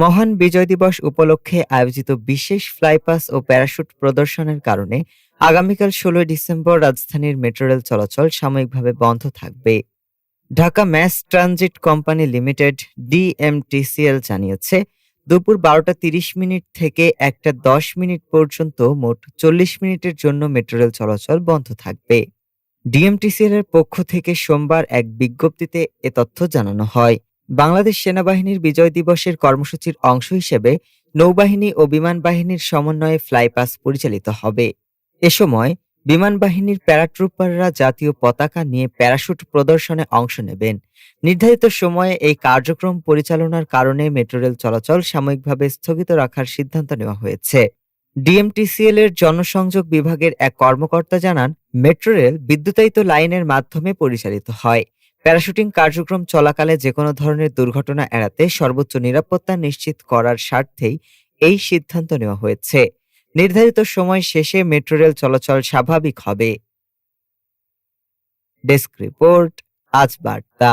মহান বিজয় দিবস উপলক্ষে আয়োজিত বিশেষ ফ্লাইপাস ও প্যারাশুট প্রদর্শনের কারণে আগামীকাল ১৬ ডিসেম্বর রাজধানীর মেট্রো রেল চলাচল সাময়িকভাবে বন্ধ থাকবে। Dhaka mass transit company limited DMTCL জানিয়েছে, দুপুর ১২টা ৩০ মিনিট থেকে ১টা ১০ মিনিট পর্যন্ত মোট ৪০ মিনিটের জন্য মেট্রো রেল চলাচল বন্ধ থাকবে। ডিএমটিসিএল এর পক্ষ থেকে সোমবার এক বিজ্ঞপ্তিতে এ তথ্য জানানো হয়। বাংলাদেশ সেনাবাহিনীর বিজয় দিবসের কর্মসূচির অংশ হিসেবে নৌবাহিনী ও বিমান বাহিনীর সমন্বয়ে ফ্লাইপাস পরিচালিত হবে। এ সময় বিমান বাহিনীর প্যারাট্রুপাররা জাতীয় পতাকা নিয়ে প্যারাশুট প্রদর্শনে অংশ নেবেন। নির্ধারিত সময়ে এই কার্যক্রম পরিচালনার কারণে মেট্রো রেল চলাচল সাময়িকভাবে স্থগিত রাখার সিদ্ধান্ত নেওয়া হয়েছে। ডিএমটিসিএল এর জনসংযোগ বিভাগের এক কর্মকর্তা জানান, মেট্রো রেল বিদ্যুতায়িত লাইনের মাধ্যমে পরিচালিত হয়। প্যারাশুটিং কার্যক্রম চলাকালে যেকোনো ধরনের দুর্ঘটনা এড়াতে সর্বোচ্চ নিরাপত্তা নিশ্চিত করার স্বার্থেই এই সিদ্ধান্ত নেওয়া হয়েছে। নির্ধারিত সময় শেষে মেট্রো রেল চলাচল স্বাভাবিক হবে। ডেস্ক রিপোর্ট, আজ বার্তা।